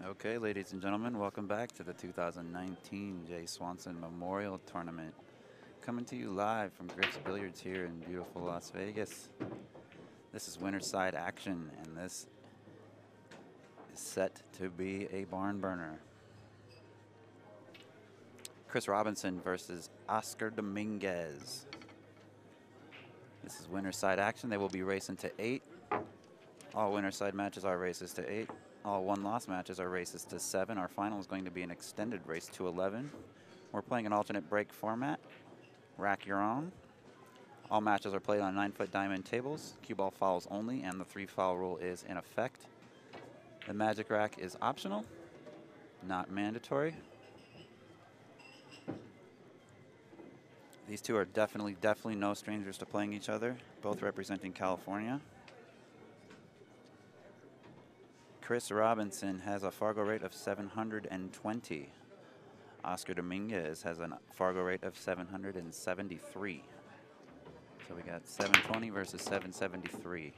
Okay, ladies and gentlemen, welcome back to the 2019 Jay Swanson Memorial Tournament. Coming to you live from Griff's Billiards here in beautiful Las Vegas. This is winter side action, and this is set to be a barn burner. Chris Robinson versus Oscar Dominguez. This is winter side action. They will be racing to 8. All winter side matches are races to 8. All one-loss matches are races to 7. Our final is going to be an extended race to 11. We're playing an alternate break format. Rack your own. All matches are played on 9-foot diamond tables. Cue ball fouls only, and the 3-foul rule is in effect. The magic rack is optional, not mandatory. These two are definitely no strangers to playing each other, both representing California. Chris Robinson has a Fargo rate of 720. Oscar Dominguez has a Fargo rate of 773. So we got 720 versus 773.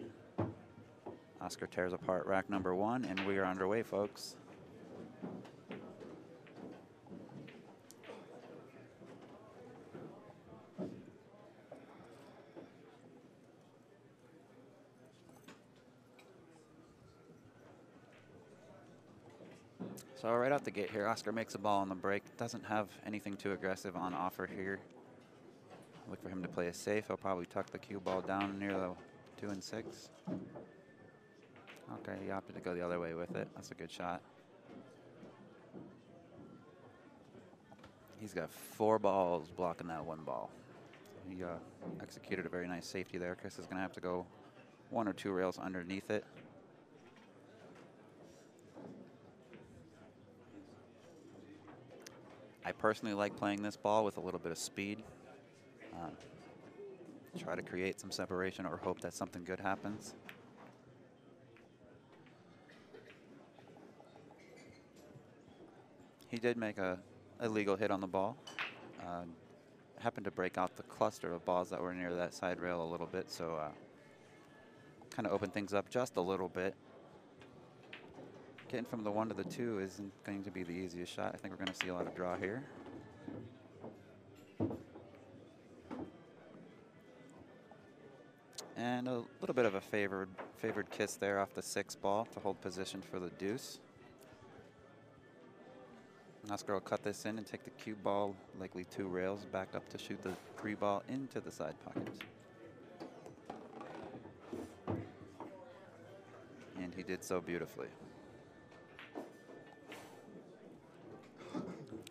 Oscar tears apart rack number 1, and we are underway, folks. So right out the gate here, Oscar makes a ball on the break. Doesn't have anything too aggressive on offer here. Look for him to play it safe. He'll probably tuck the cue ball down near the 2 and 6. Okay, he opted to go the other way with it. That's a good shot. He's got 4 balls blocking that 1 ball. He executed a very nice safety there. Chris is going to have to go 1 or 2 rails underneath it. I personally like playing this ball with a little bit of speed. Try to create some separation or hope that something good happens. He did make a illegal hit on the ball. Happened to break out the cluster of balls that were near that side rail a little bit, so kind of opened things up just a little bit. Getting from the 1 to the 2 isn't going to be the easiest shot. I think we're going to see a lot of draw here. And a little bit of a favored kiss there off the 6 ball to hold position for the deuce. Oscar will cut this in and take the cue ball, likely 2 rails, back up to shoot the 3 ball into the side pocket. And he did so beautifully.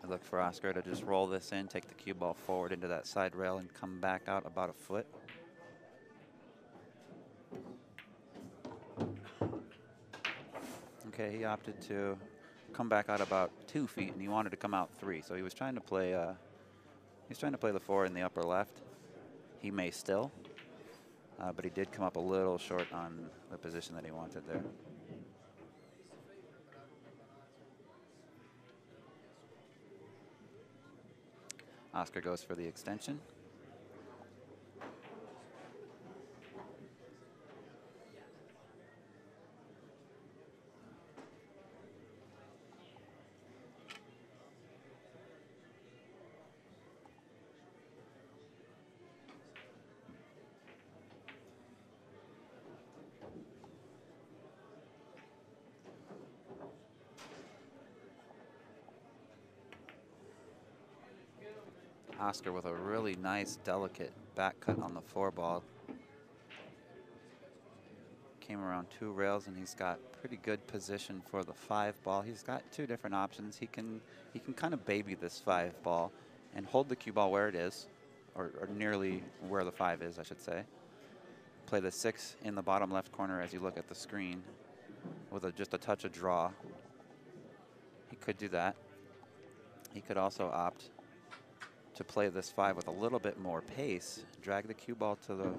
I look for Oscar to just roll this in, take the cue ball forward into that side rail, and come back out about a foot. Okay, he opted to come back out about 2 feet, and he wanted to come out 3. So he was trying to play. The 4 in the upper left. He may still, but he did come up a little short on the position that he wanted there. Oscar goes for the extension. Oscar with a really nice, delicate back cut on the 4 ball. Came around 2 rails, and he's got pretty good position for the 5 ball. He's got 2 different options. He can kind of baby this 5 ball and hold the cue ball where it is, or nearly where the 5 is, I should say. Play the 6 in the bottom left corner as you look at the screen with just a touch of draw. He could do that. He could also opt to play this 5 with a little bit more pace, drag the cue ball to the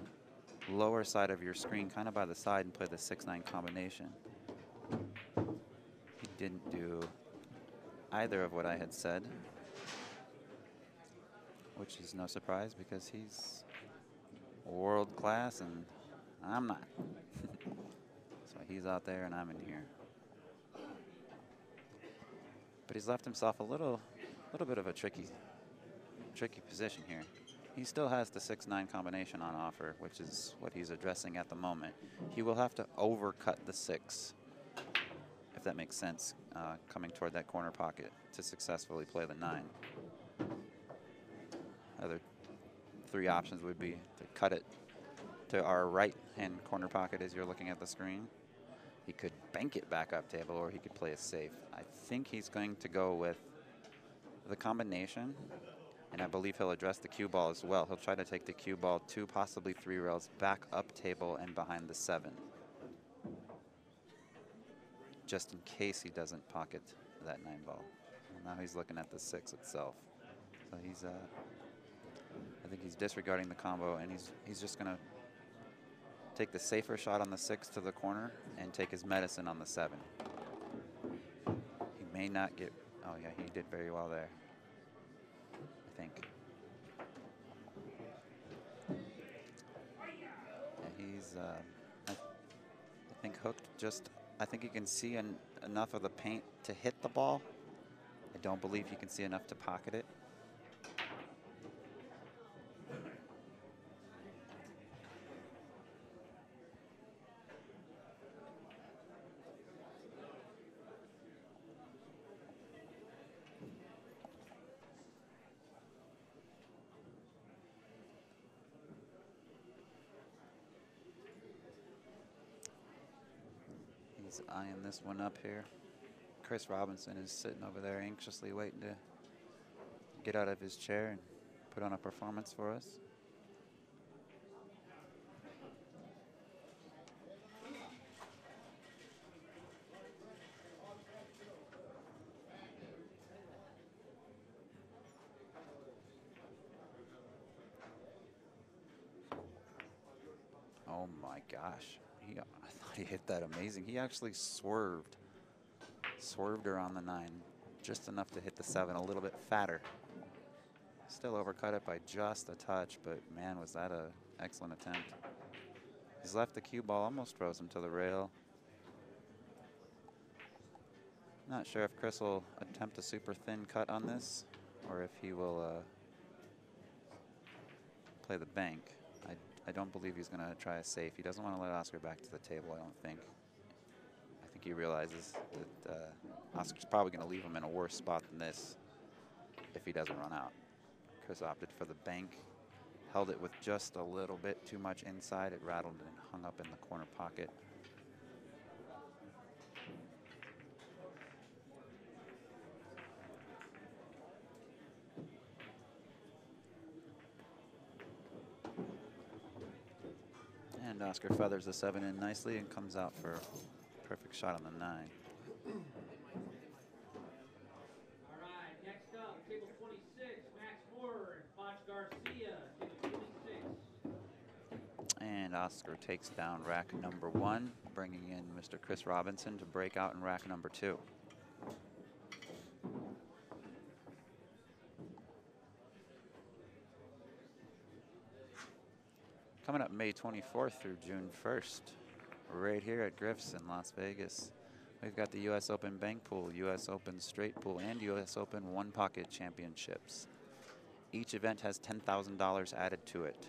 lower side of your screen, kind of by the side, and play the 6-9 combination. He didn't do either of what I had said, which is no surprise because he's world class and I'm not. So he's out there and I'm in here. But he's left himself a little bit of a tricky position here. He still has the 6-9 combination on offer, which is what he's addressing at the moment. He will have to overcut the 6, if that makes sense, coming toward that corner pocket to successfully play the 9. Other 3 options would be to cut it to our right-hand corner pocket as you're looking at the screen. He could bank it back up table, or he could play a safe. I think he's going to go with the combination, and I believe he'll address the cue ball as well. He'll try to take the cue ball 2, possibly 3 rails back up table and behind the 7, just in case he doesn't pocket that 9 ball. Well, now he's looking at the 6 itself. So he's, I think he's disregarding the combo, and he's just gonna take the safer shot on the 6 to the corner and take his medicine on the 7. He may not get, oh yeah, he did very well there, I think. Yeah, he's, I think hooked just, I think you can see enough of the paint to hit the ball. I don't believe you can see enough to pocket it. He's eyeing this one up here. Chris Robinson is sitting over there anxiously waiting to get out of his chair and put on a performance for us. Oh my gosh. I thought he hit that amazing. He actually swerved her on the 9, just enough to hit the 7, a little bit fatter. Still overcut it by just a touch, but man, was that an excellent attempt. He's left the cue ball, almost throws him to the rail. Not sure if Chris will attempt a super thin cut on this, or if he will play the bank. I don't believe he's going to try a safe. He doesn't want to let Oscar back to the table, I don't think. I think he realizes that Oscar's probably going to leave him in a worse spot than this if he doesn't run out. Chris opted for the bank, held it with just a little bit too much inside. It rattled and hung up in the corner pocket. And Oscar feathers the 7 in nicely and comes out for a perfect shot on the 9. All right, next up, table 26, Max Moore and Foch Garcia, table 26. And Oscar takes down rack number 1, bringing in Mr. Chris Robinson to break out in rack number 2. Coming up May 24th through June 1st, right here at Griff's in Las Vegas. We've got the U.S. Open Bank Pool, U.S. Open Straight Pool, and U.S. Open One Pocket Championships. Each event has $10,000 added to it.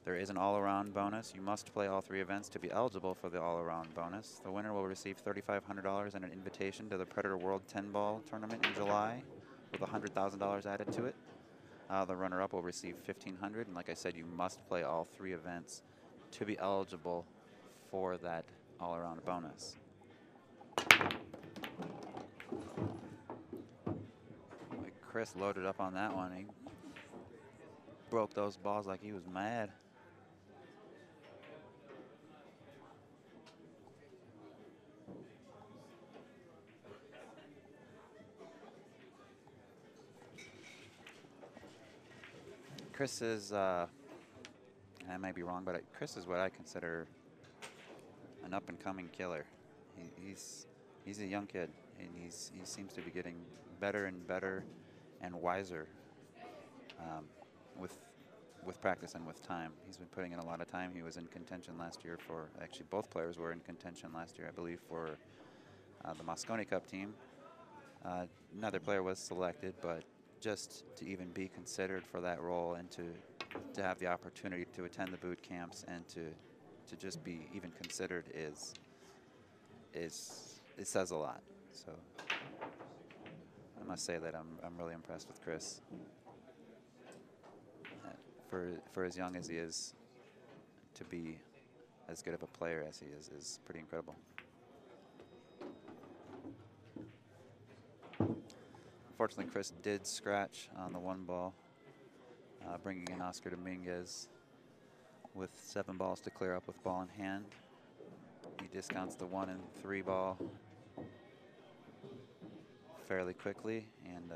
There is an all-around bonus. You must play all 3 events to be eligible for the all-around bonus. The winner will receive $3,500 and an invitation to the Predator World 10-ball tournament in July with $100,000 added to it. The runner-up will receive $1,500, and like I said, you must play all 3 events to be eligible for that all-around bonus. Chris loaded up on that one. He broke those balls like he was mad. Chris is, and I might be wrong, but Chris is what I consider an up-and-coming killer. He's a young kid, and he seems to be getting better and better and wiser with practice and with time. He's been putting in a lot of time. He was in contention last year for, actually both players were in contention last year, I believe, for the Moscone Cup team. Another player was selected, but just to even be considered for that role and to have the opportunity to attend the boot camps and to just be even considered it says a lot. So I must say that I'm really impressed with Chris. For as young as he is, to be as good of a player as he is pretty incredible. Unfortunately, Chris did scratch on the 1 ball, bringing in Oscar Dominguez with 7 balls to clear up with ball in hand. He discounts the 1 and 3 ball fairly quickly and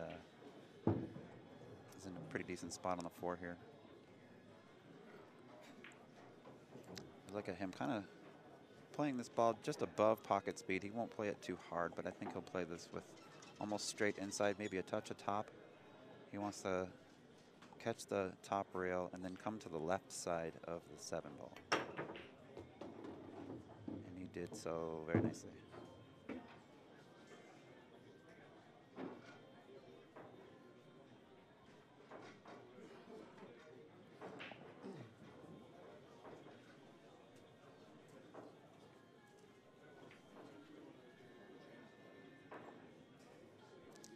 is in a pretty decent spot on the 4 here. Look at him kind of playing this ball just above pocket speed. He won't play it too hard, but I think he'll play this with almost straight inside, maybe a touch atop. He wants to catch the top rail and then come to the left side of the 7 ball. And he did so very nicely.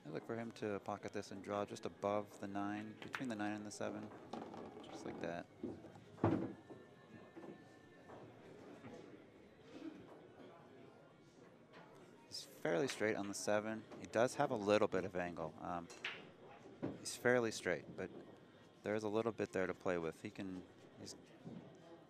I look for him to pocket this and draw just above the 9, between the 9 and the 7, just like that. He's fairly straight on the 7. He does have a little bit of angle. He's fairly straight, but there's a little bit there to play with. He's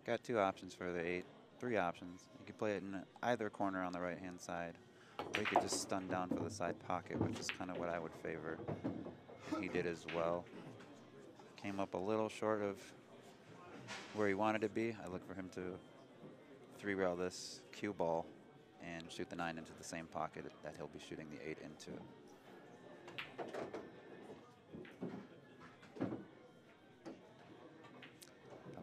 got 2 options for the 8, 3 options. He could play it in either corner on the right-hand side, or he could just stun down for the side pocket, which is kind of what I would favor. He did as well. Came up a little short of where he wanted to be. I look for him to 3-rail this cue ball and shoot the 9 into the same pocket that he'll be shooting the 8 into.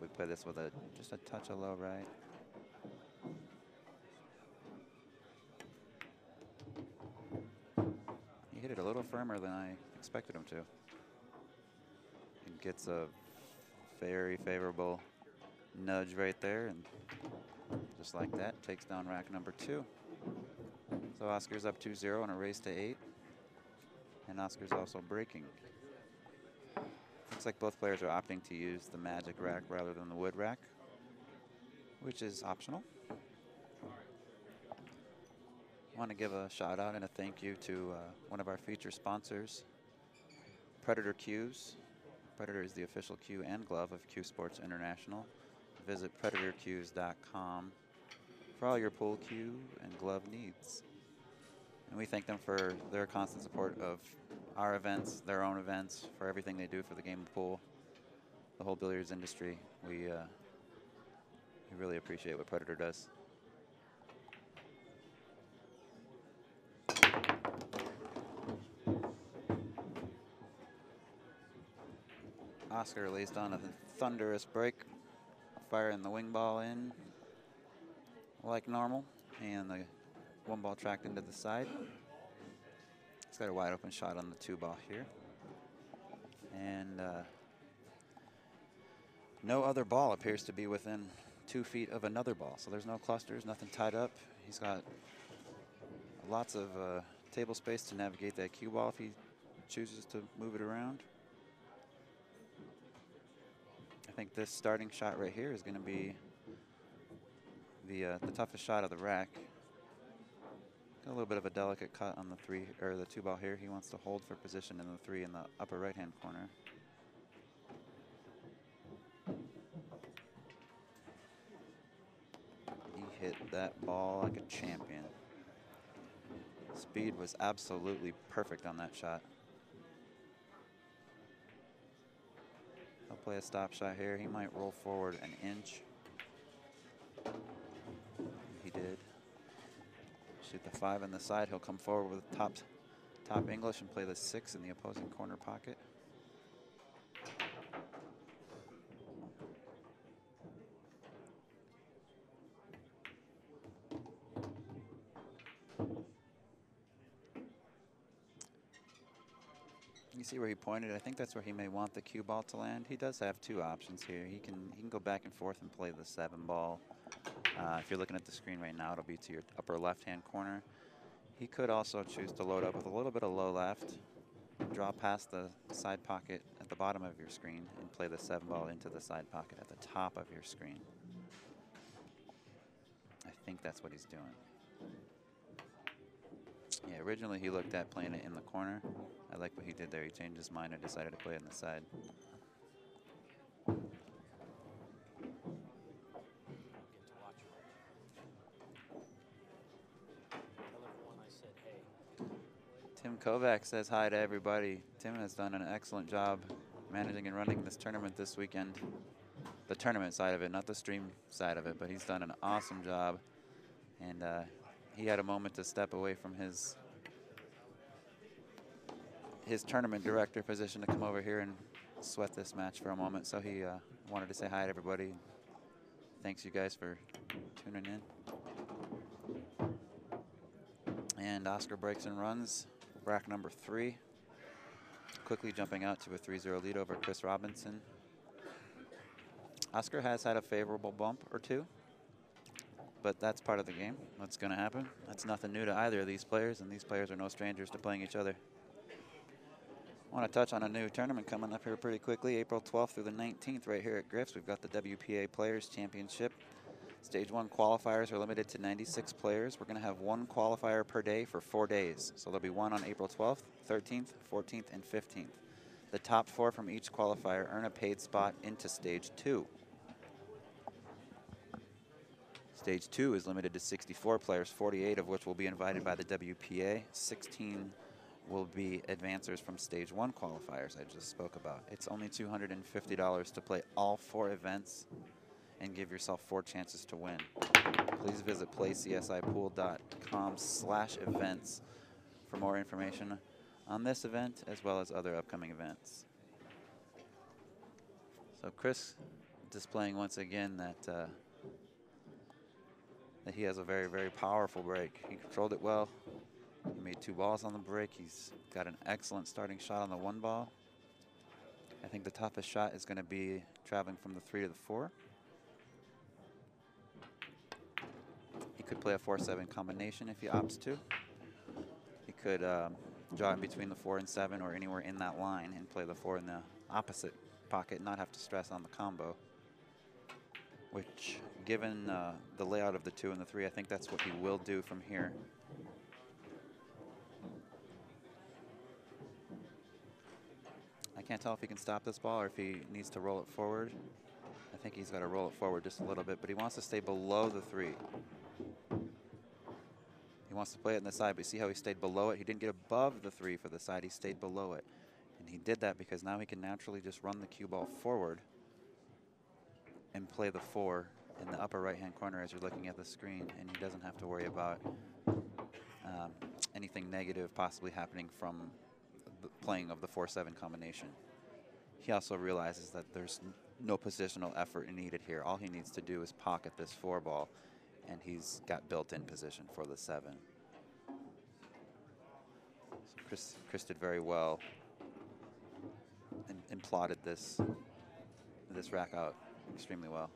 We play this with just a touch of low right. He hit it a little firmer than I expected him to. He gets a very favorable nudge right there, and just like that, takes down rack number 2. So Oscar's up 2-0 in a race to 8, and Oscar's also breaking. Looks like both players are opting to use the magic rack rather than the wood rack, which is optional. I want to give a shout out and a thank you to one of our feature sponsors, Predator Cues. Predator is the official cue and glove of CueSports International. Visit predatorcues.com for all your pool cue and glove needs. And we thank them for their constant support of our events, their own events, for everything they do for the game of pool, the whole billiards industry. We really appreciate what Predator does. Oscar lays down a thunderous break, firing the wing ball in like normal, and the 1 ball tracked into the side. He's got a wide open shot on the 2 ball here. And no other ball appears to be within 2 feet of another ball. So there's no clusters, nothing tied up. He's got lots of table space to navigate that cue ball if he chooses to move it around. I think this starting shot right here is going to be the toughest shot of the rack. Got a little bit of a delicate cut on the 3 or the 2 ball here. He wants to hold for position in the 3 in the upper right hand corner. He hit that ball like a champion. Speed was absolutely perfect on that shot. He'll play a stop shot here. He might roll forward an inch. He did. Shoot the 5 on the side. He'll come forward with top English and play the 6 in the opposing corner pocket. You see where he pointed? I think that's where he may want the cue ball to land. He does have two options here. He can go back and forth and play the 7 ball. If you're looking at the screen right now, it'll be to your upper left-hand corner. He could also choose to load up with a little bit of low left, draw past the side pocket at the bottom of your screen, and play the 7 ball into the side pocket at the top of your screen. I think that's what he's doing. Yeah, originally he looked at playing it in the corner. I like what he did there. He changed his mind and decided to play it in the side. Tim Kovacs says hi to everybody. Tim has done an excellent job managing and running this tournament this weekend. The tournament side of it, not the stream side of it, but he's done an awesome job. And he had a moment to step away from his tournament director position to come over here and sweat this match for a moment. So he wanted to say hi to everybody. Thanks you guys for tuning in. And Oscar breaks and runs. Rack number 3. Quickly jumping out to a 3-0 lead over Chris Robinson. Oscar has had a favorable bump or two, but that's part of the game. What's going to happen? That's nothing new to either of these players, and these players are no strangers to playing each other. I want to touch on a new tournament coming up here pretty quickly. April 12th through the 19th right here at Griff's. We've got the WPA Players Championship. Stage 1 qualifiers are limited to 96 players. We're going to have 1 qualifier per day for 4 days. So there'll be one on April 12th, 13th, 14th, and 15th. The top 4 from each qualifier earn a paid spot into Stage 2. Stage 2 is limited to 64 players, 48 of which will be invited by the WPA. 16 will be advancers from Stage 1 qualifiers I just spoke about. It's only $250 to play all 4 events and give yourself 4 chances to win. Please visit playcsipool.com/events for more information on this event as well as other upcoming events. So Chris displaying once again that he has a very, very powerful break. He controlled it well. He made 2 balls on the break. He's got an excellent starting shot on the 1 ball. I think the toughest shot is going to be traveling from the 3 to the 4. He could play a 4-7 combination if he opts to. He could draw in between the 4 and 7 or anywhere in that line and play the 4 in the opposite pocket, not have to stress on the combo. Which, given the layout of the 2 and the 3, I think that's what he will do from here. I can't tell if he can stop this ball or if he needs to roll it forward. I think he's got to roll it forward just a little bit, but he wants to stay below the 3. He wants to play it in the side, but see how he stayed below it? He didn't get above the 3 for the side, he stayed below it. And he did that because now he can naturally just run the cue ball forward and play the 4 in the upper right-hand corner as you're looking at the screen, and he doesn't have to worry about anything negative possibly happening from the playing of the 4-7 combination. He also realizes that there's no positional effort needed here. All he needs to do is pocket this 4 ball, and he's got built-in position for the 7. So Chris did very well and plotted this rack out extremely well.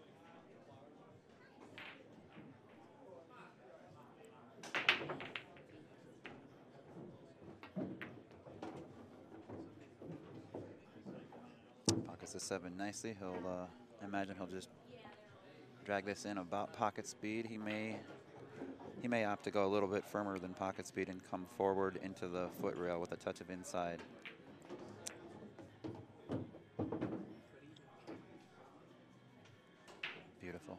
Pockets the 7 nicely. He'll imagine he'll just drag this in about pocket speed. He may opt to go a little bit firmer than pocket speed and come forward into the foot rail with a touch of inside. Beautiful.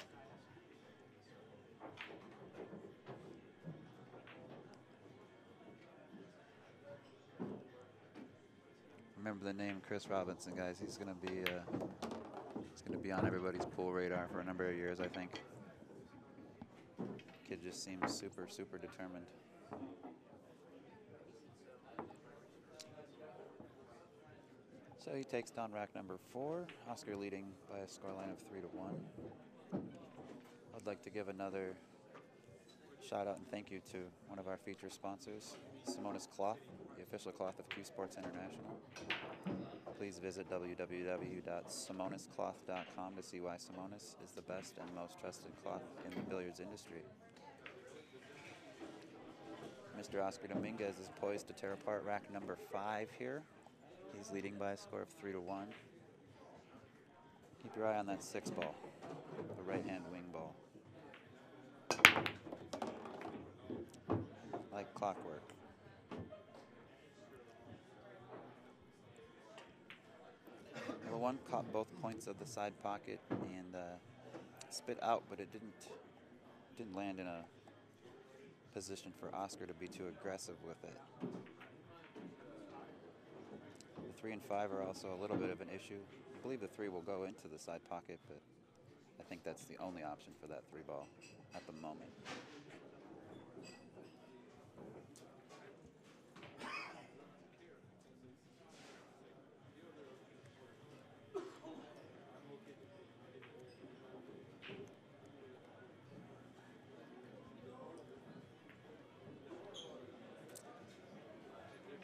Remember the name Chris Robinson, guys. He's going to be on everybody's pool radar for a number of years, I think. Kid just seems super, super determined. So he takes down rack number 4. Oscar leading by a scoreline of 3-1. I'd like to give another shout out and thank you to one of our feature sponsors, Simonis Cloth, the official cloth of CueSports International. please visit www.simoniscloth.com to see why Simonis is the best and most trusted cloth in the billiards industry. Mr. Oscar Dominguez is poised to tear apart rack number 5 here. He's leading by a score of 3-1. Keep your eye on that 6 ball, the right-hand wing ball. Like clockwork. Number 1 caught both points of the side pocket and spit out, but it didn't land in a position for Oscar to be too aggressive with it. The 3 and 5 are also a little bit of an issue. I believe the 3 will go into the side pocket, but I think that's the only option for that 3 ball at the moment.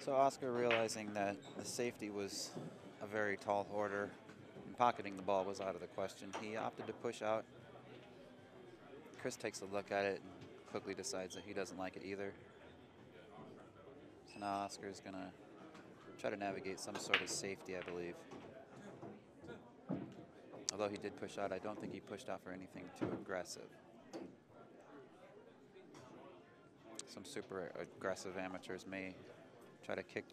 So Oscar, realizing that the safety was a very tall order and pocketing the ball was out of the question, he opted to push out. Chris takes a look at it and quickly decides that he doesn't like it either. So now Oscar's going to try to navigate some sort of safety, I believe. Although he did push out, I don't think he pushed out for anything too aggressive. Some super aggressive amateurs may try to kick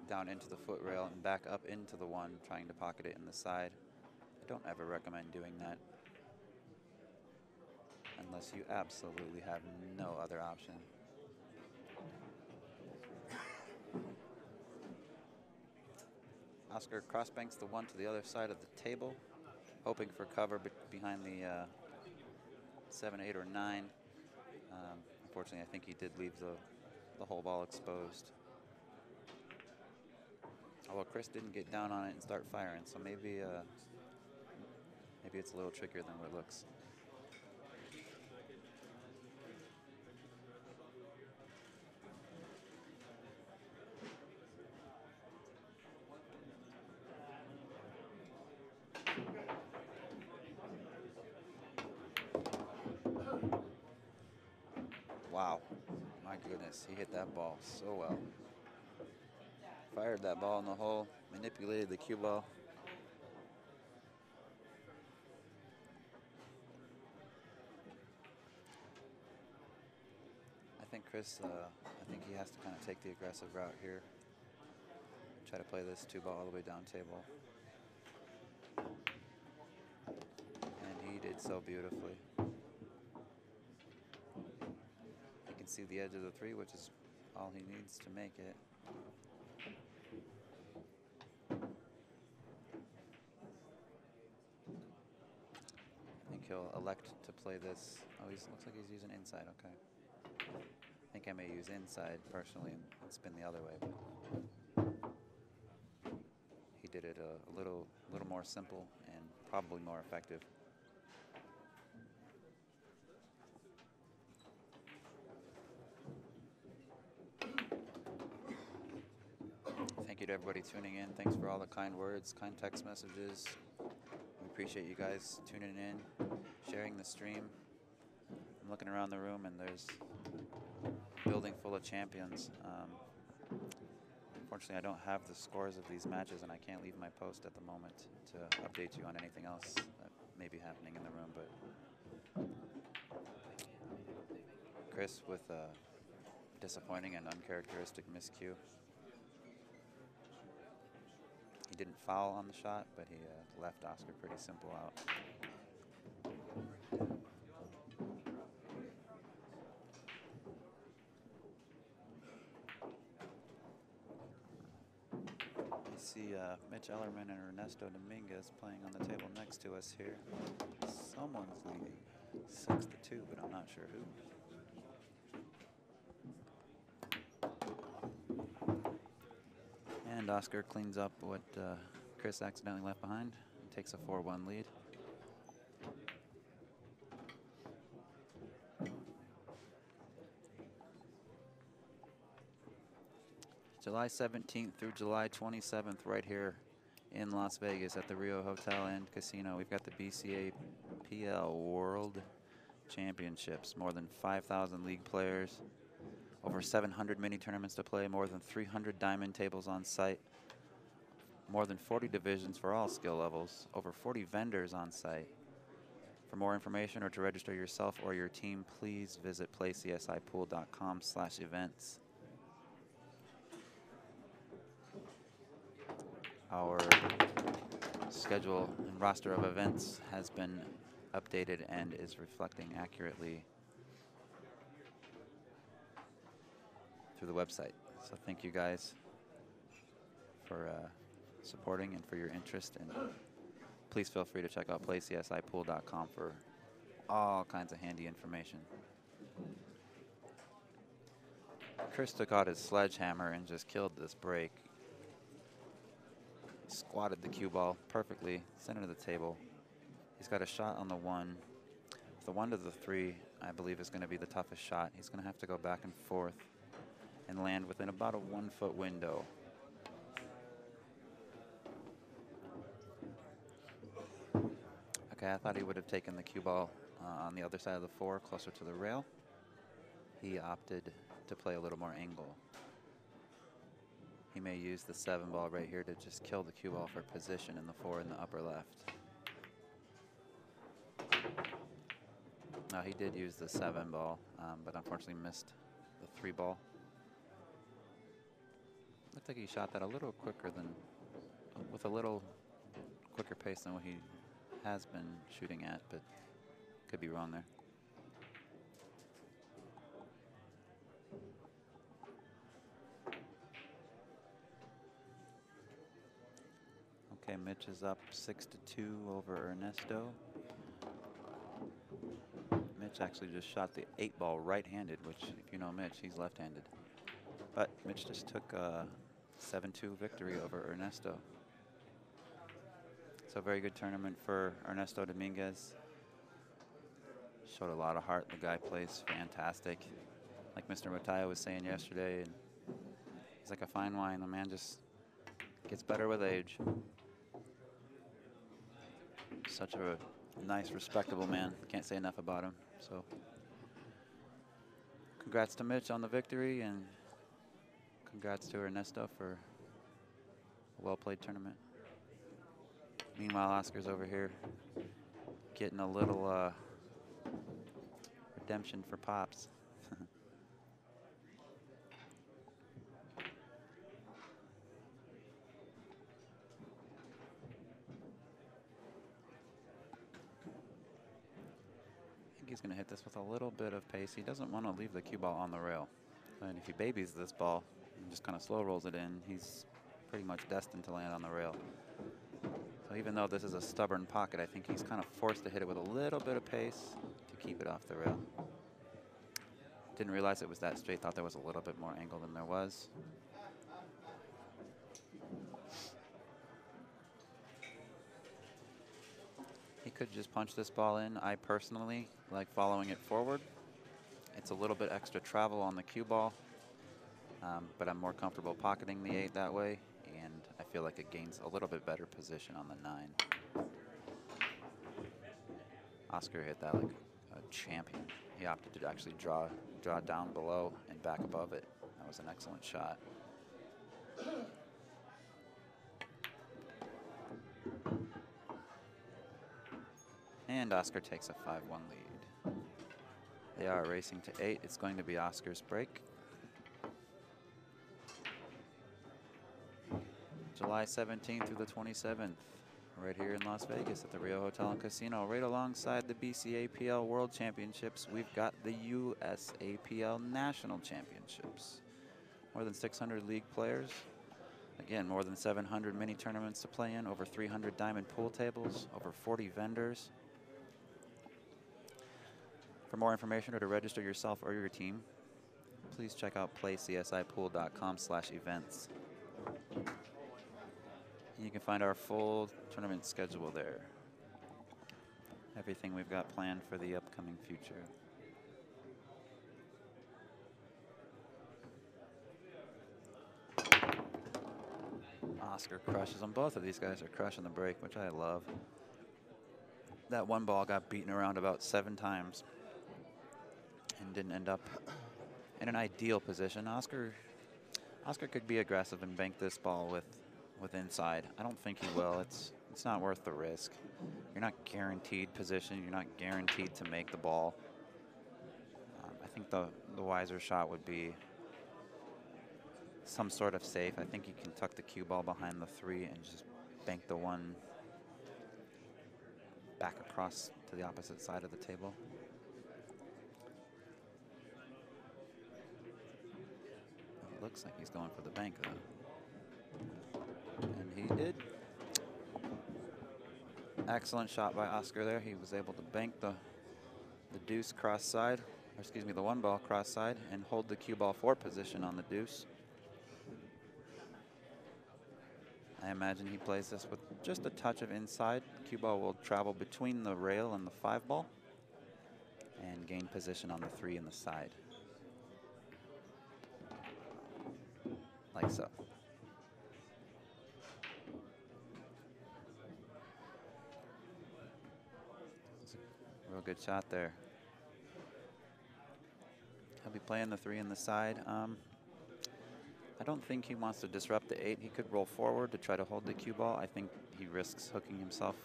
down into the foot rail and back up into the 1, trying to pocket it in the side. I don't ever recommend doing that unless you absolutely have no other option. Oscar crossbanks the 1 to the other side of the table, hoping for cover behind the 7, 8, or 9. Unfortunately, I think he did leave the whole ball exposed. Although Chris didn't get down on it and start firing, so maybe it's a little trickier than what it looks. Wow, my goodness, he hit that ball so well. Fired that ball in the hole, manipulated the cue ball. I think Chris, I think he has to kind of take the aggressive route here. Try to play this 2 ball all the way down table. And he did so beautifully. You can see the edge of the 3, which is all he needs to make it. I think he'll elect to play this. Oh, looks like he's using inside, okay. I think I may use inside personally and spin the other way, but he did it a little more simple and probably more effective. Thank you to everybody tuning in. Thanks for all the kind words, kind text messages. We appreciate you guys tuning in, sharing the stream. I'm looking around the room and there's a building full of champions. Unfortunately, I don't have the scores of these matches and I can't leave my post at the moment to update you on anything else that may be happening in the room, but Chris with a disappointing and uncharacteristic miscue. He didn't foul on the shot, but he left Oscar pretty simple out. You see Mitch Ellerman and Ernesto Dominguez playing on the table next to us here. Someone's leading 6-2, but I'm not sure who. And Oscar cleans up what Chris accidentally left behind and takes a 4-1 lead. July 17th through July 27th right here in Las Vegas at the Rio Hotel and Casino. We've got the BCA PL World Championships. More than 5,000 league players. Over 700 mini tournaments to play. More than 300 diamond tables on site. More than 40 divisions for all skill levels. Over 40 vendors on site. For more information or to register yourself or your team, please visit playcsipool.com/events. Our schedule and roster of events has been updated and is reflecting accurately through the website. So thank you guys for supporting and for your interest, and please feel free to check out playcsipool.com for all kinds of handy information. Chris took out his sledgehammer and just killed this break. Squatted the cue ball perfectly, center of the table. He's got a shot on the 1. The 1 to the 3, I believe, is going to be the toughest shot. He's going to have to go back and forth and land within about a 1-foot window. Okay, I thought he would have taken the cue ball on the other side of the 4, closer to the rail. He opted to play a little more angle. He may use the 7 ball right here to just kill the cue ball for position in the 4 in the upper left. No, he did use the 7 ball, but unfortunately missed the 3 ball. Looked like he shot that a little quicker than, with a little quicker pace than what he has been shooting at, but could be wrong there. Okay, Mitch is up 6-2 over Ernesto. Mitch actually just shot the 8 ball right-handed, which, if you know Mitch, he's left-handed. But Mitch just took a 7-2 victory over Ernesto. So very good tournament for Ernesto Dominguez. Showed a lot of heart. The guy plays fantastic. Like Mr. Mataya was saying yesterday, and he's like a fine wine. The man just gets better with age. Such a nice, respectable man. Can't say enough about him. So congrats to Mitch on the victory, and congrats to Ernesto for a well-played tournament. Meanwhile, Oscar's over here getting a little redemption for Pops. He's going to hit this with a little bit of pace. He doesn't want to leave the cue ball on the rail. And if he babies this ball and just kind of slow rolls it in, he's pretty much destined to land on the rail. So even though this is a stubborn pocket, I think he's kind of forced to hit it with a little bit of pace to keep it off the rail. Didn't realize it was that straight. Thought there was a little bit more angle than there was. He could just punch this ball in. I personally like following it forward. It's a little bit extra travel on the cue ball, but I'm more comfortable pocketing the 8 that way, and I feel like it gains a little bit better position on the 9. Oscar hit that like a champion. He opted to actually draw down below and back above it. That was an excellent shot. And Oscar takes a 5-1 lead. They are racing to 8. It's going to be Oscar's break. July 17th through the 27th, right here in Las Vegas at the Rio Hotel and Casino. Right alongside the BCAPL World Championships, we've got the USAPL National Championships. More than 600 league players. Again, more than 700 mini tournaments to play in, over 300 diamond pool tables, over 40 vendors. For more information or to register yourself or your team, please check out playcsipool.com/events. You can find our full tournament schedule there. Everything we've got planned for the upcoming future. Oscar crushes them. Both of these guys are crushing the break, which I love. That one ball got beaten around about 7 times and didn't end up in an ideal position. Oscar could be aggressive and bank this ball with inside. I don't think he will. It's not worth the risk. You're not guaranteed position. You're not guaranteed to make the ball. I think the wiser shot would be some sort of safe. I think you can tuck the cue ball behind the 3 and just bank the 1 back across to the opposite side of the table. It looks like he's going for the bank though. And he did. Excellent shot by Oscar there. He was able to bank the deuce cross side, or excuse me, the 1 ball cross side, and hold the cue ball 4 position on the deuce. I imagine he plays this with just a touch of inside. Cue ball will travel between the rail and the 5 ball and gain position on the 3 and the side. Like so. It's a real good shot there. He'll be playing the 3 in the side. I don't think he wants to disrupt the 8. He could roll forward to try to hold the cue ball. I think he risks hooking himself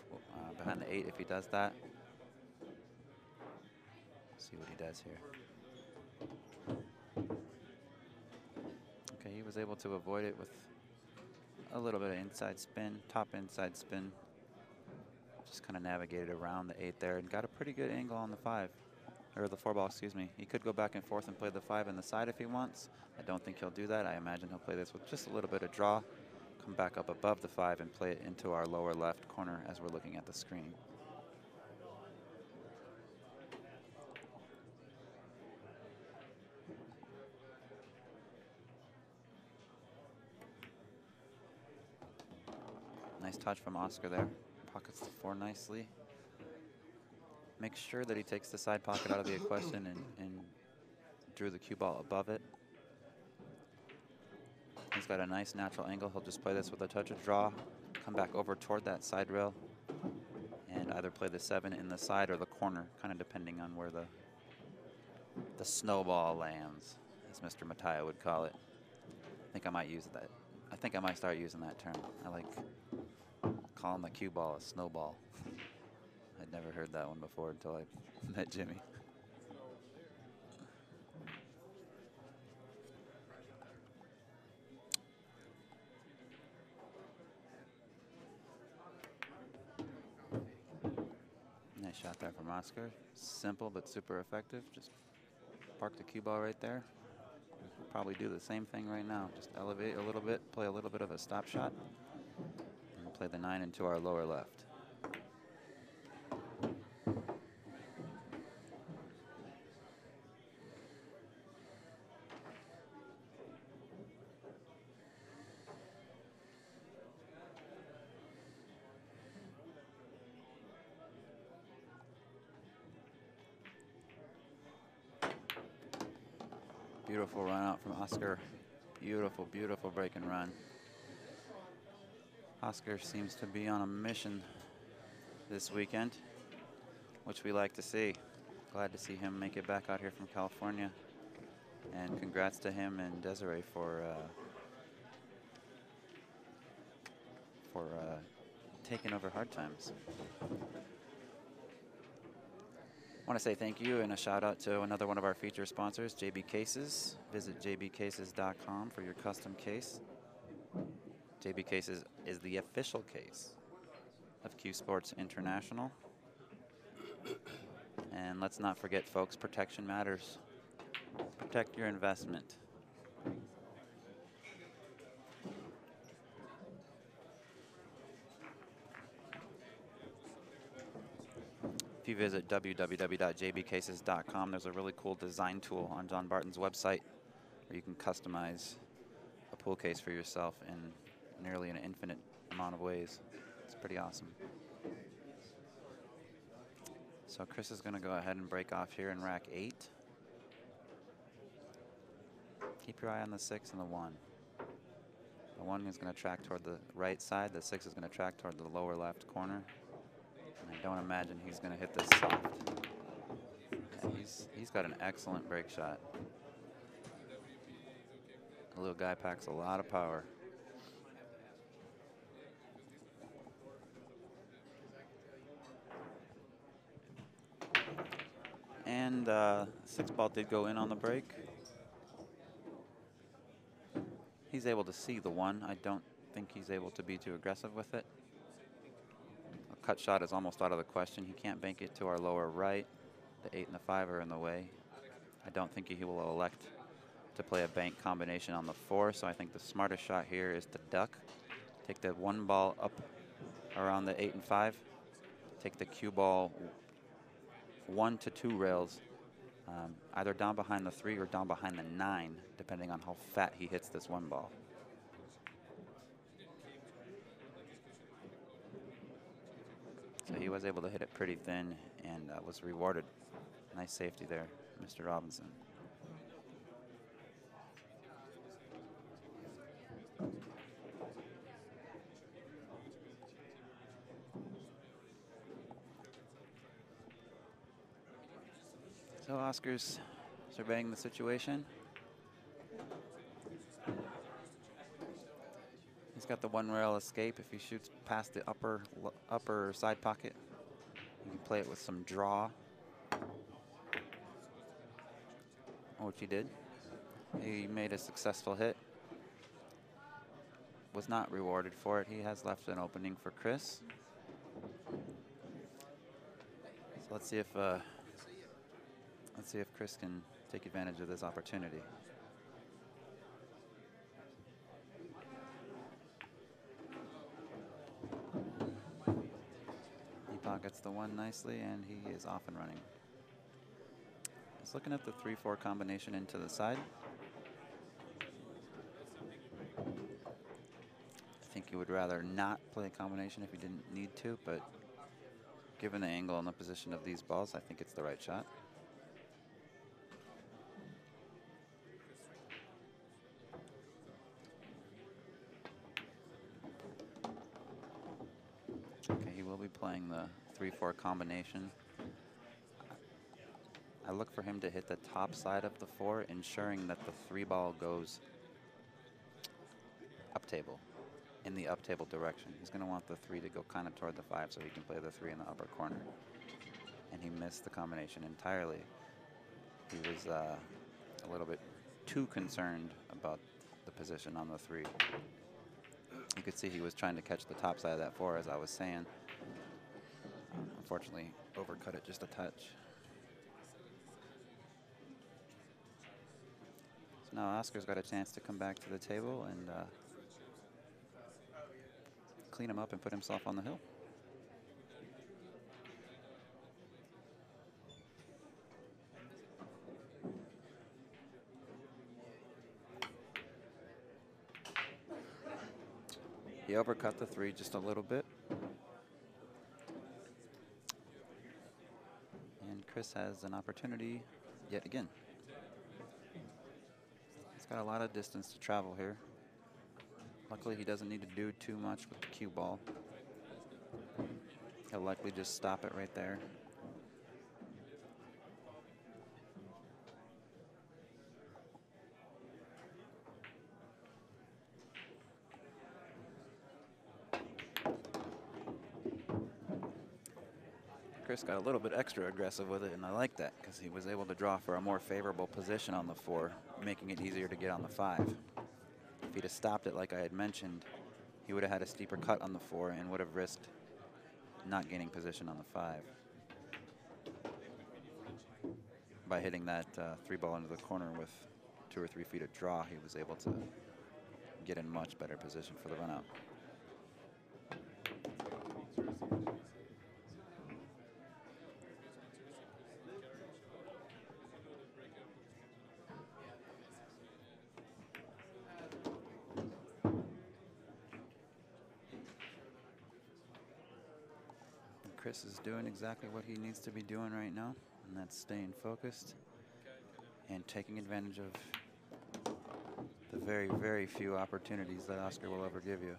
behind the 8 if he does that. See what he does here. Okay, he was able to avoid it with a little bit of inside spin, top inside spin. Just kind of navigated around the 8 there and got a pretty good angle on the 5. Or the 4 ball, excuse me. He could go back and forth and play the 5 in the side if he wants. I don't think he'll do that. I imagine he'll play this with just a little bit of draw, come back up above the 5 and play it into our lower left corner as we're looking at the screen. Nice touch from Oscar there. Pockets the 4 nicely. Make sure that he takes the side pocket out of the equation and drew the cue ball above it. He's got a nice natural angle. He'll just play this with a touch of draw, come back over toward that side rail, and either play the 7 in the side or the corner, kind of depending on where the snowball lands, as Mr. Mataya would call it. I think I might use that. I think I might start using that term. I like calling the cue ball a snowball. I'd never heard that one before until I met Jimmy. Nice shot there from Oscar. Simple but super effective. Just park the cue ball right there. Probably do the same thing right now. Just elevate a little bit, play a little bit of a stop shot, and play the 9 into our lower left. Beautiful run out from Oscar. Beautiful, beautiful break and run. Oscar seems to be on a mission this weekend, which we like to see. Glad to see him make it back out here from California. And congrats to him and Desiree for taking over hard times. I want to say thank you and a shout out to another one of our feature sponsors, JB Cases. Visit jbcases.com for your custom case. JB Cases is the official case of CueSports International. And let's not forget, folks, protection matters. Protect your investment. If you visit www.jbcases.com, there's a really cool design tool on John Barton's website where you can customize a pool case for yourself in nearly an infinite amount of ways. It's pretty awesome. So Chris is going to go ahead and break off here in rack 8. Keep your eye on the 6 and the 1. The 1 is going to track toward the right side. The 6 is going to track toward the lower left corner. And I don't imagine he's going to hit this soft. Yeah, he's got an excellent break shot. The little guy packs a lot of power. And 6 ball did go in on the break. He's able to see the 1. I don't think he's able to be too aggressive with it. A cut shot is almost out of the question. He can't bank it to our lower right. The 8 and the 5 are in the way. I don't think he will elect to play a bank combination on the 4, so I think the smartest shot here is to duck. Take the 1 ball up around the 8 and 5. Take the cue ball 1 to 2 rails, either down behind the 3 or down behind the 9, depending on how fat he hits this 1 ball. So he was able to hit it pretty thin and was rewarded. Nice safety there, Mr. Robinson. So Oscar's surveying the situation. He's got the 1 rail escape. If he shoots past the upper side pocket, you can play it with some draw, which he did. He made a successful hit. Was not rewarded for it. He has left an opening for Chris. So let's see if Chris can take advantage of this opportunity. He pockets the 1 nicely, and he is off and running. He's looking at the 3-4 combination into the side. I think he would rather not play a combination if he didn't need to, but given the angle and the position of these balls, I think it's the right shot. Okay, he will be playing the 3-4 combination. I look for him to hit the top side of the 4, ensuring that the 3 ball goes up table, in the up table direction. He's going to want the 3 to go kind of toward the 5 so he can play the 3 in the upper corner. And he missed the combination entirely. He was a little bit too concerned about the position on the 3. You could see he was trying to catch the top side of that 4, as I was saying. Unfortunately, overcut it just a touch. So now Oscar's got a chance to come back to the table and clean him up and put himself on the hill. He overcut the 3 just a little bit. And Chris has an opportunity yet again. He's got a lot of distance to travel here. Luckily, he doesn't need to do too much with the cue ball. He'll likely just stop it right there. Chris got a little bit extra aggressive with it, and I like that because he was able to draw for a more favorable position on the 4, making it easier to get on the 5. If he'd have stopped it like I had mentioned, he would have had a steeper cut on the 4 and would have risked not gaining position on the 5. By hitting that 3 ball into the corner with 2 or 3 feet of draw, he was able to get in much better position for the run out. Chris is doing exactly what he needs to be doing right now, and that's staying focused and taking advantage of the very, very few opportunities that Oscar will ever give you.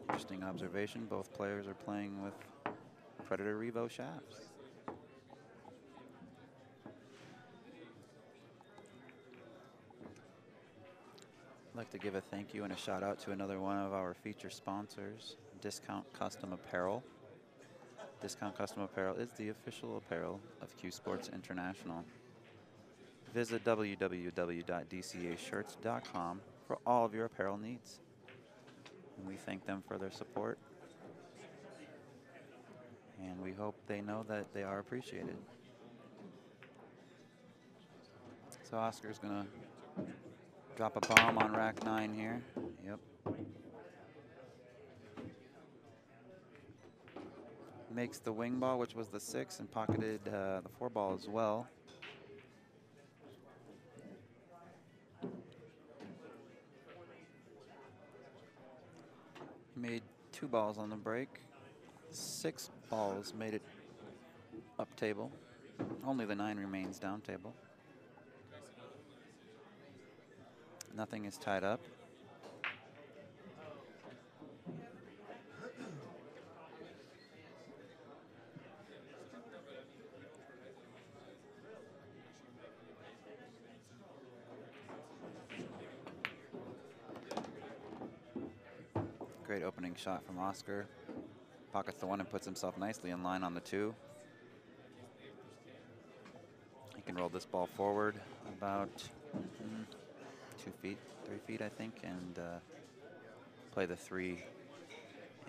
Interesting observation. Both players are playing with Predator Revo shafts. I'd like to give a thank you and a shout out to another one of our feature sponsors, Discount Custom Apparel. Discount Custom Apparel is the official apparel of CueSports International. Visit www.dcashirts.com for all of your apparel needs. And we thank them for their support. And we hope they know that they are appreciated. So Oscar's going to drop a bomb on rack 9 here. Yep. Makes the wing ball, which was the 6, and pocketed the 4 ball as well. He made 2 balls on the break. 6 balls made it up table. Only the 9 remains down table. Nothing is tied up. Great opening shot from Oscar. Pockets the 1 and puts himself nicely in line on the 2. He can roll this ball forward about 2 feet, 3 feet, I think, and play the 3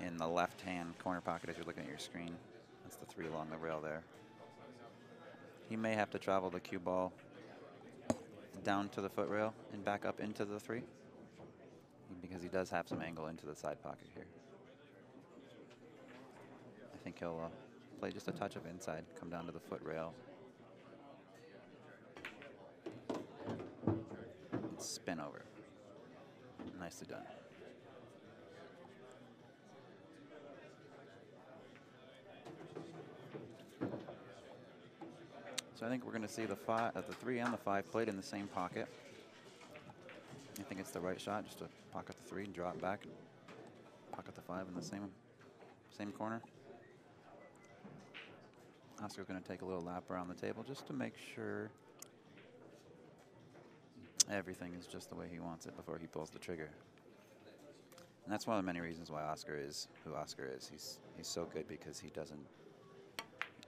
in the left-hand corner pocket as you're looking at your screen. That's the 3 along the rail there. He may have to travel the cue ball down to the foot rail and back up into the 3 because he does have some angle into the side pocket here. I think he'll play just a touch of inside, come down to the foot rail. Spin over. Nicely done. So I think we're going to see the 3 and the 5 played in the same pocket. I think it's the right shot, just to pocket the 3 and draw it back, and pocket the 5 in the same corner. Oscar's going to take a little lap around the table just to make sure everything is just the way he wants it before he pulls the trigger. And that's one of the many reasons why Oscar is who Oscar is. He's so good because he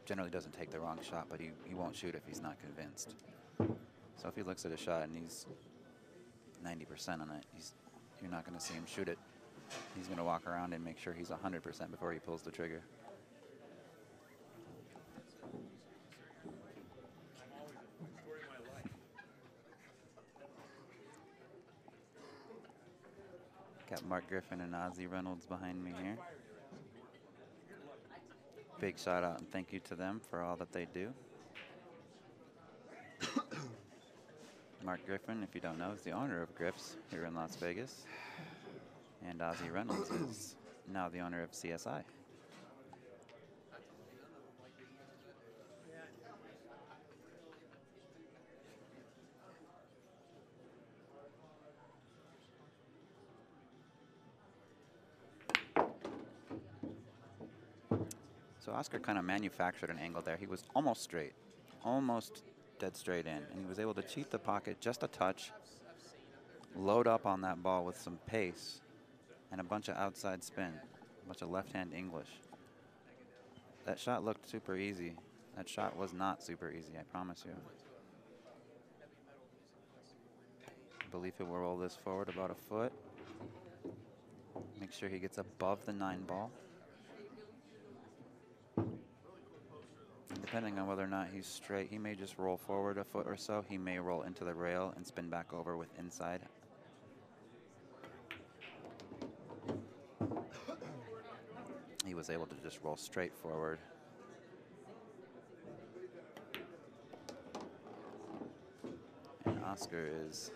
generally doesn't take the wrong shot, but he won't shoot if he's not convinced. So if he looks at a shot and he's 90% on it, you're not going to see him shoot it. He's going to walk around and make sure he's 100% before he pulls the trigger. Got Mark Griffin and Ozzie Reynolds behind me here. Big shout out and thank you to them for all that they do. Mark Griffin, if you don't know, is the owner of Griff's here in Las Vegas. And Ozzie Reynolds is now the owner of CSI. So Oscar kind of manufactured an angle there. He was almost straight, almost dead straight in, and he was able to cheat the pocket just a touch, load up on that ball with some pace, and a bunch of outside spin, a bunch of left-hand English. That shot looked super easy. That shot was not super easy, I promise you. I believe he will roll this forward about a foot. Make sure he gets above the 9 ball. Depending on whether or not he's straight, he may just roll forward a foot or so. He may roll into the rail and spin back over with inside. He was able to just roll straight forward. And Oscar is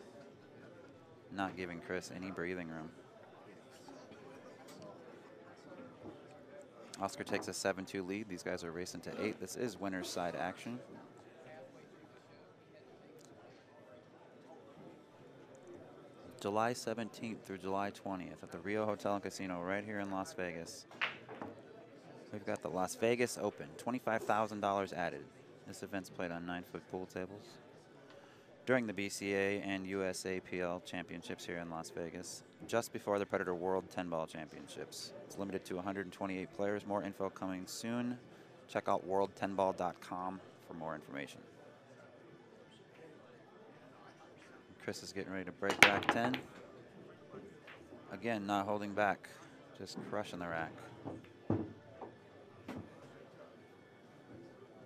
not giving Chris any breathing room. Oscar takes a 7-2 lead. These guys are racing to 8. This is winner's side action. July 17th through July 20th at the Rio Hotel and Casino right here in Las Vegas. We've got the Las Vegas Open, $25,000 added. This event's played on 9-foot pool tables. During the BCA and USAPL championships here in Las Vegas, just before the Predator World 10-ball championships. It's limited to 128 players. More info coming soon. Check out world10ball.com for more information. Chris is getting ready to break rack 10. Again, not holding back, just crushing the rack.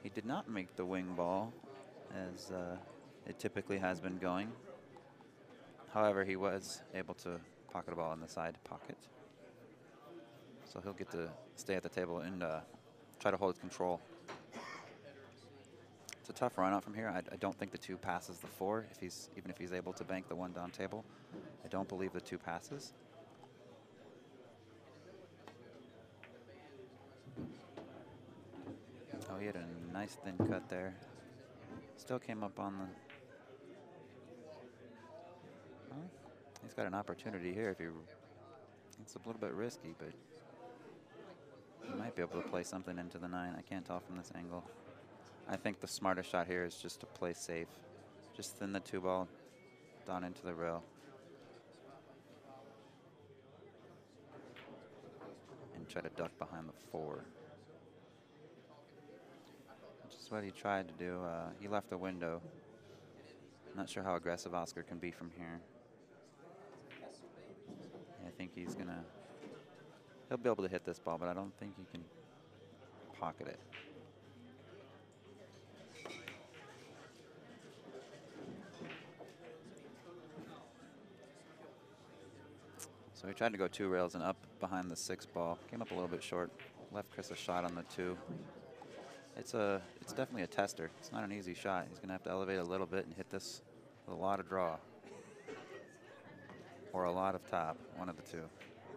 He did not make the wing ball as it typically has been going. However, he was able to pocket a ball in the side pocket. So he'll get to stay at the table and try to hold control. It's a tough run out from here. I don't think the 2 passes the 4, even if he's able to bank the 1 down table. I don't believe the 2 passes. Oh, he had a nice thin cut there. Still came up on the... Well, he's got an opportunity here. It's a little bit risky, but he might be able to play something into the 9. I can't tell from this angle. I think the smartest shot here is just to play safe. Just thin the 2 ball down into the rail. And try to duck behind the 4. Which is what he tried to do. He left a window. Not sure how aggressive Oscar can be from here. I think he'll be able to hit this ball, but I don't think he can pocket it. So he tried to go 2 rails and up behind the 6 ball. Came up a little bit short. Left Chris a shot on the 2. It's definitely a tester. It's not an easy shot. He's gonna have to elevate a little bit and hit this with a lot of draw. Or a lot of top, one of the 2.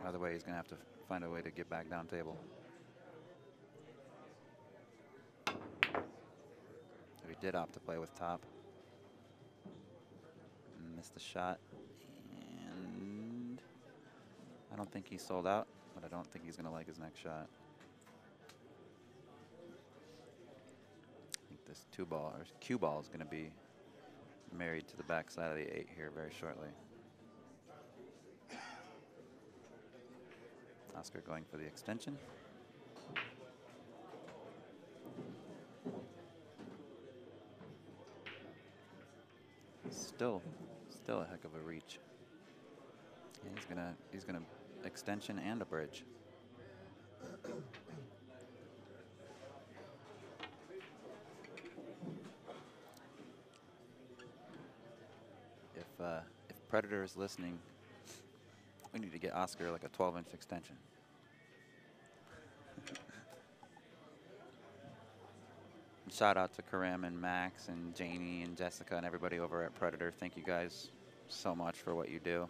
Either way, he's gonna have to find a way to get back down table. So he did opt to play with top. Missed the shot. And I don't think he sold out, but I don't think he's gonna like his next shot. I think this 2 ball, or cue ball, is gonna be married to the backside of the 8 here very shortly. Oscar going for the extension. Still a heck of a reach. And he's gonna extension and a bridge. If Predator is listening, we need to get Oscar like a 12-inch extension. Shout out to Karim and Max and Janie and Jessica and everybody over at Predator. Thank you guys so much for what you do.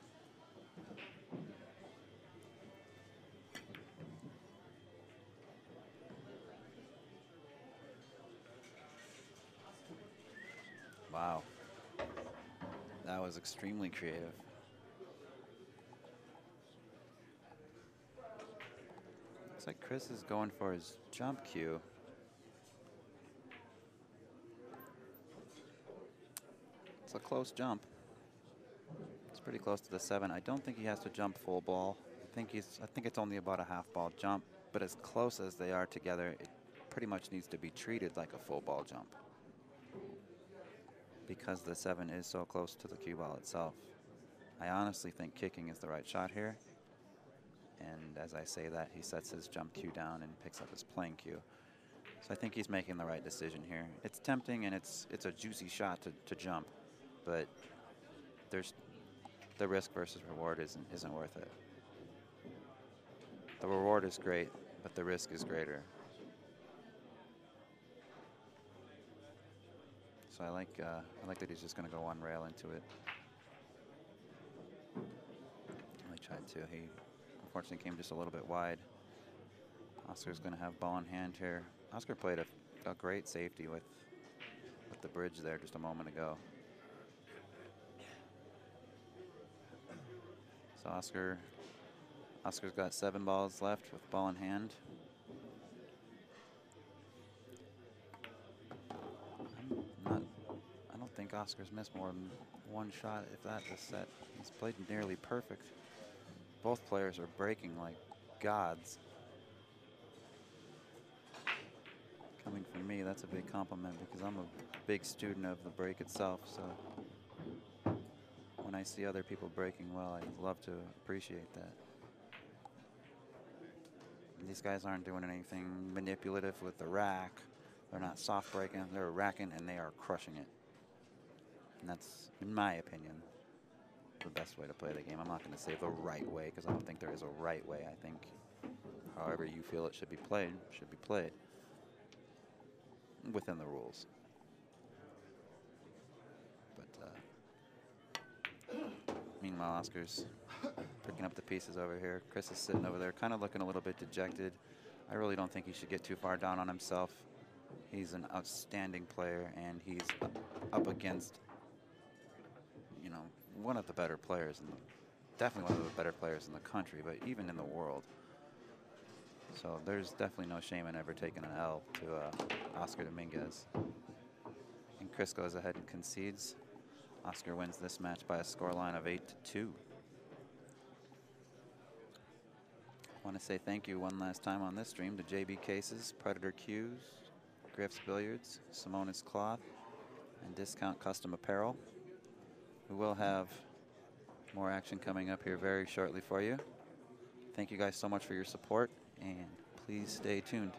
Wow. That was extremely creative. Looks like Chris is going for his jump cue. It's a close jump. It's pretty close to the 7. I don't think he has to jump full ball. I think it's only about a half ball jump, but as close as they are together, it pretty much needs to be treated like a full ball jump because the 7 is so close to the cue ball itself. I honestly think kicking is the right shot here. And as I say that, he sets his jump cue down and picks up his playing cue. So I think he's making the right decision here. It's tempting and it's a juicy shot to jump, but there's the risk versus reward isn't worth it. The reward is great, but the risk is greater. So I like that he's just going to go one rail into it. He tried to. He unfortunately came just a little bit wide. Oscar's going to have ball in hand here. Oscar played a great safety with the bridge there just a moment ago. So Oscar's got 7 balls left with ball in hand. I don't think Oscar's missed more than 1 shot, if that, this set. He's played nearly perfect. Both players are breaking like gods. Coming from me, that's a big compliment because I'm a big student of the break itself. So when I see other people breaking well, I love to appreciate that. These guys aren't doing anything manipulative with the rack. They're not soft breaking, they're racking and they are crushing it. And that's, in my opinion, the best way to play the game. I'm not going to say the right way because I don't think there is a right way. I think however you feel it should be played within the rules. But meanwhile, Oscar's picking up the pieces over here. Chris is sitting over there, kind of looking a little bit dejected. I really don't think he should get too far down on himself. He's an outstanding player, and he's up against, you know, one of the better players, definitely one of the better players in the country, but even in the world. So there's definitely no shame in ever taking an L to Oscar Dominguez. And Chris goes ahead and concedes. Oscar wins this match by a scoreline of 8-2. I want to say thank you one last time on this stream to JB Cases, Predator Cues, Griff's Billiards, Simona's Cloth, and Discount Custom Apparel. We will have more action coming up here very shortly for you. Thank you guys so much for your support, and please stay tuned.